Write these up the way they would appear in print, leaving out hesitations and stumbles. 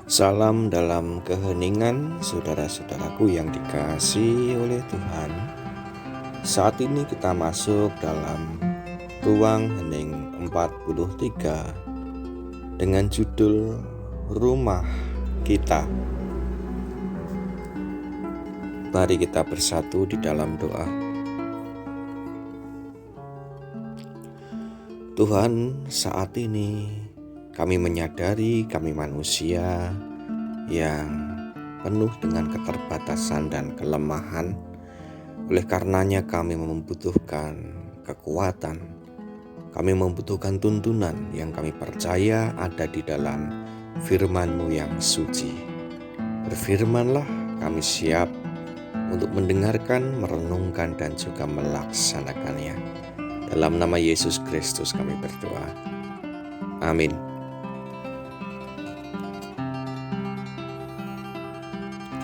Salam dalam keheningan, saudara-saudaraku yang dikasihi oleh Tuhan. Saat ini kita masuk dalam ruang hening 43 dengan judul Rumah Kita. Mari kita bersatu di dalam doa. Tuhan, saat ini kami menyadari kami manusia yang penuh dengan keterbatasan dan kelemahan. Oleh karenanya kami membutuhkan kekuatan. Kami membutuhkan tuntunan yang kami percaya ada di dalam firman-Mu yang suci. Berfirmanlah, kami siap untuk mendengarkan, merenungkan, dan juga melaksanakannya. Dalam nama Yesus Kristus kami berdoa. Amin.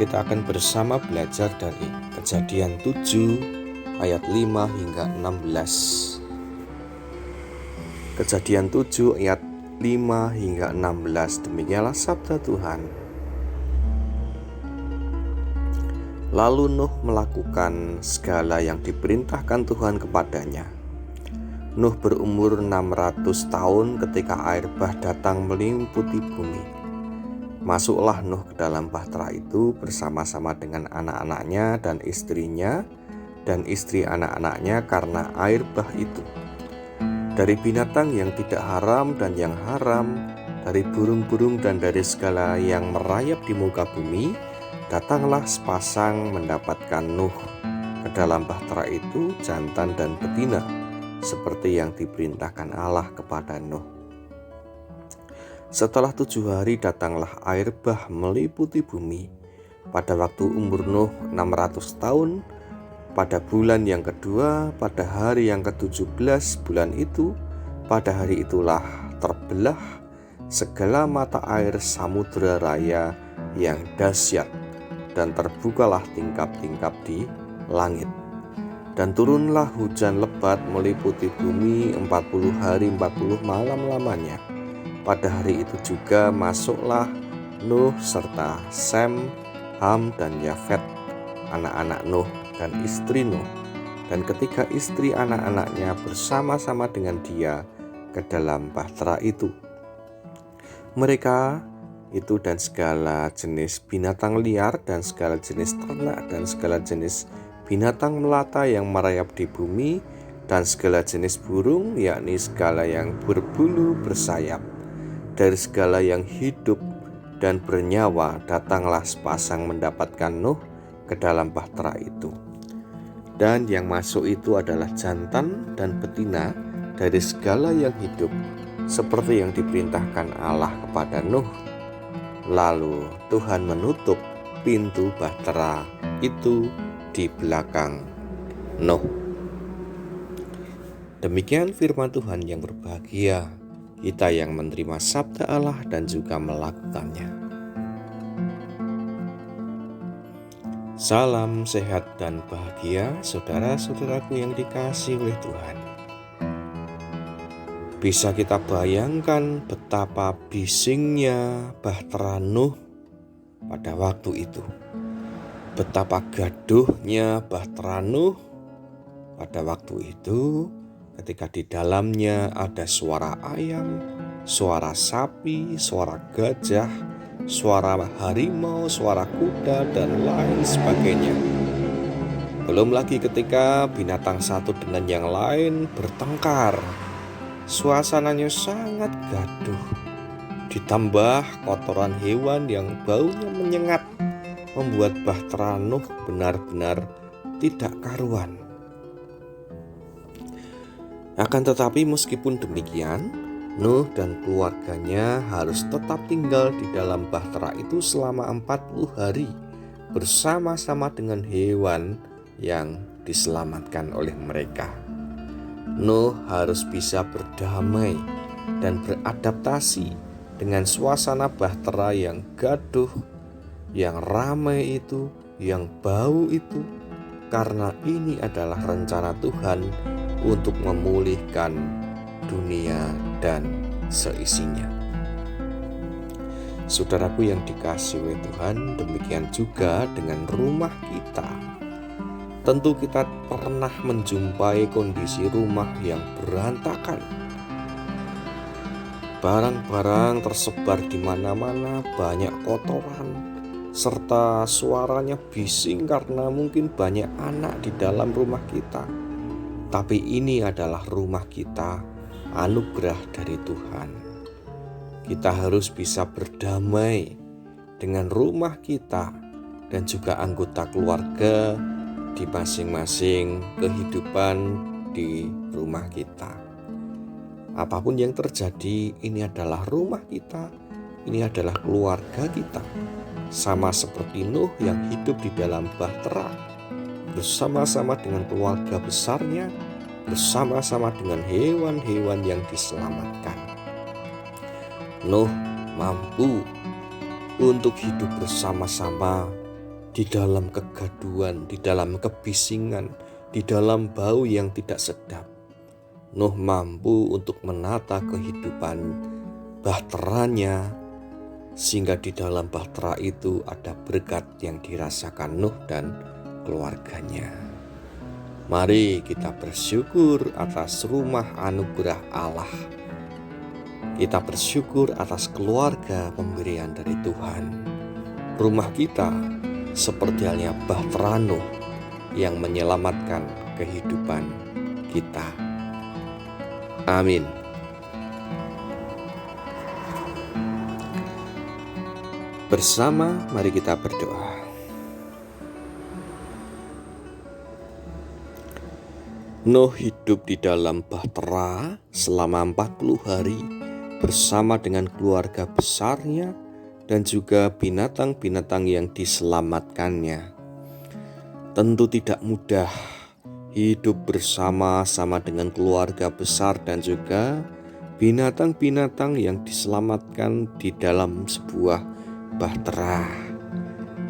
Kita akan bersama belajar dari Kejadian 7 ayat 5 hingga 16. Kejadian 7 ayat 5 hingga 16, demikianlah sabda Tuhan. Lalu Nuh melakukan segala yang diperintahkan Tuhan kepadanya. Nuh berumur 600 tahun ketika air bah datang meliputi bumi. Masuklah Nuh ke dalam bahtera itu bersama-sama dengan anak-anaknya dan istrinya dan istri anak-anaknya karena air bah itu. Dari binatang yang tidak haram dan yang haram, dari burung-burung dan dari segala yang merayap di muka bumi, datanglah sepasang mendapatkan Nuh ke dalam bahtera itu, jantan dan betina, seperti yang diperintahkan Allah kepada Nuh. Setelah 7 hari datanglah air bah meliputi bumi. Pada waktu umur Nuh 600 tahun, pada bulan yang kedua, pada hari yang ke-17 bulan itu, pada hari itulah terbelah segala mata air samudera raya yang dahsyat, dan terbukalah tingkap-tingkap di langit. Dan turunlah hujan lebat meliputi bumi 40 hari 40 malam lamanya. Pada hari itu juga masuklah Nuh serta Sem, Ham, dan Yafet, anak-anak Nuh dan istri Nuh, dan ketiga istri anak-anaknya bersama-sama dengan dia ke dalam bahtera itu. Mereka itu dan segala jenis binatang liar dan segala jenis ternak dan segala jenis binatang melata yang merayap di bumi dan segala jenis burung, yakni segala yang berbulu bersayap. Dari segala yang hidup dan bernyawa datanglah sepasang mendapatkan Nuh ke dalam bahtera itu. Dan yang masuk itu adalah jantan dan betina dari segala yang hidup, seperti yang diperintahkan Allah kepada Nuh. Lalu Tuhan menutup pintu bahtera itu di belakang Nuh. Demikian firman Tuhan yang berbahagia kita yang menerima sabda Allah dan juga melakukannya. Salam sehat dan bahagia, saudara-saudaraku yang dikasihi oleh Tuhan. Bisa kita bayangkan betapa bisingnya bahtera Nuh pada waktu itu. Betapa gaduhnya bahtera Nuh pada waktu itu, ketika di dalamnya ada suara ayam, suara sapi, suara gajah, suara harimau, suara kuda, dan lain sebagainya. Belum lagi ketika binatang satu dengan yang lain bertengkar. Suasananya sangat gaduh. Ditambah kotoran hewan yang baunya menyengat, membuat bahtera Nuh benar-benar tidak karuan. Akan tetapi meskipun demikian, Nuh dan keluarganya harus tetap tinggal di dalam bahtera itu selama 40 hari bersama-sama dengan hewan yang diselamatkan oleh mereka. Nuh harus bisa berdamai dan beradaptasi dengan suasana bahtera yang gaduh, yang ramai itu, yang bau itu, karena ini adalah rencana Tuhan untuk memulihkan dunia dan seisinya. Saudaraku yang dikasihi oleh Tuhan, demikian juga dengan rumah kita. Tentu kita pernah menjumpai kondisi rumah yang berantakan. Barang-barang tersebar di mana-mana, banyak kotoran, serta suaranya bising karena mungkin banyak anak di dalam rumah kita. Tapi ini adalah rumah kita, anugerah dari Tuhan. Kita harus bisa berdamai dengan rumah kita dan juga anggota keluarga di masing-masing kehidupan di rumah kita. Apapun yang terjadi, ini adalah rumah kita, ini adalah keluarga kita. Sama seperti Nuh yang hidup di dalam bahtera, bersama-sama dengan keluarga besarnya, bersama-sama dengan hewan-hewan yang diselamatkan. Nuh mampu untuk hidup bersama-sama di dalam kegaduhan, di dalam kebisingan, di dalam bau yang tidak sedap. Nuh mampu untuk menata kehidupan bahteranya, sehingga di dalam bahtera itu ada berkat yang dirasakan Nuh dan keluarganya. Mari kita bersyukur atas rumah anugerah Allah. Kita bersyukur atas keluarga pemberian dari Tuhan. Rumah kita seperti halnya bahtera Nuh yang menyelamatkan kehidupan kita. Amin. Bersama mari kita berdoa. Nuh hidup di dalam bahtera selama 40 hari bersama dengan keluarga besarnya dan juga binatang-binatang yang diselamatkannya. Tentu tidak mudah hidup bersama-sama dengan keluarga besar dan juga binatang-binatang yang diselamatkan di dalam sebuah bahtera.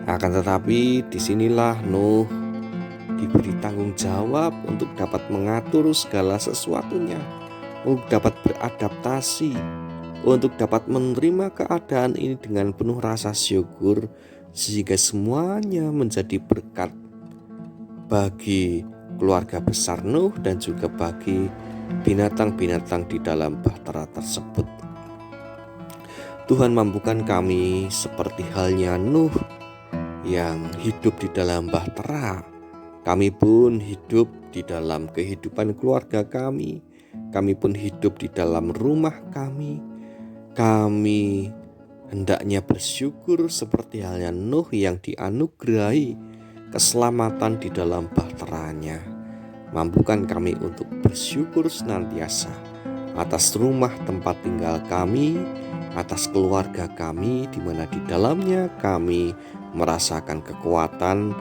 Akan tetapi disinilah Nuh diberi tanggung jawab untuk dapat mengatur segala sesuatunya, untuk dapat beradaptasi, untuk dapat menerima keadaan ini dengan penuh rasa syukur, sehingga semuanya menjadi berkat bagi keluarga besar Nuh dan juga bagi binatang-binatang di dalam bahtera tersebut. Tuhan mampukan kami seperti halnya Nuh yang hidup di dalam bahtera. Kami pun hidup di dalam kehidupan keluarga kami. Kami pun hidup di dalam rumah kami. Kami hendaknya bersyukur seperti halnya Nuh yang dianugerahi keselamatan di dalam bahteranya. Mampukan kami untuk bersyukur senantiasa atas rumah tempat tinggal kami, atas keluarga kami, di mana di dalamnya kami merasakan kekuatan,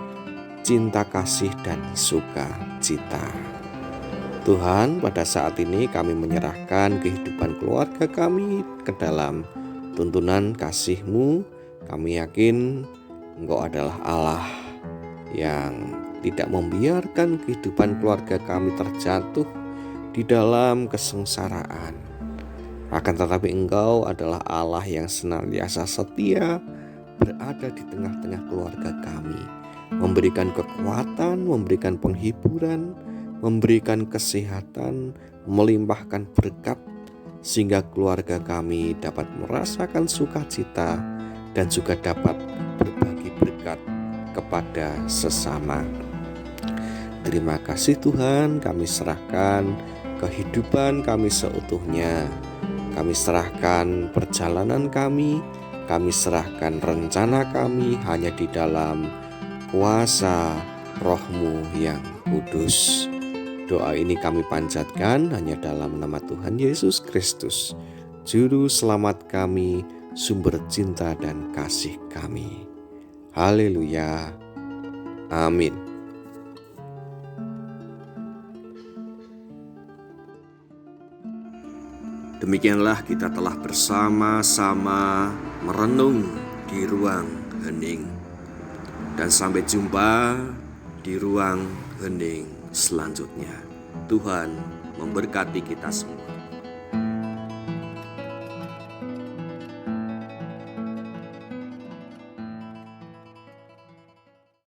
cinta kasih dan sukacita. Tuhan, pada saat ini kami menyerahkan kehidupan keluarga kami ke dalam tuntunan kasih-Mu. Kami yakin Engkau adalah Allah yang tidak membiarkan kehidupan keluarga kami terjatuh di dalam kesengsaraan. Akan tetapi Engkau adalah Allah yang senantiasa setia berada di tengah-tengah keluarga kami, memberikan kekuatan, memberikan penghiburan, memberikan kesehatan, melimpahkan berkat, sehingga keluarga kami dapat merasakan sukacita dan juga dapat berbagi berkat kepada sesama. Terima kasih Tuhan, kami serahkan kehidupan kami seutuhnya. Kami serahkan perjalanan kami serahkan rencana kami hanya di dalam kuasa Roh-Mu yang kudus. Doa ini kami panjatkan hanya dalam nama Tuhan Yesus Kristus, Juru Selamat kami, sumber cinta dan kasih kami. Haleluya. Amin. Demikianlah kita telah bersama-sama merenung di ruang hening. Dan sampai jumpa di ruang hening selanjutnya. Tuhan memberkati kita semua.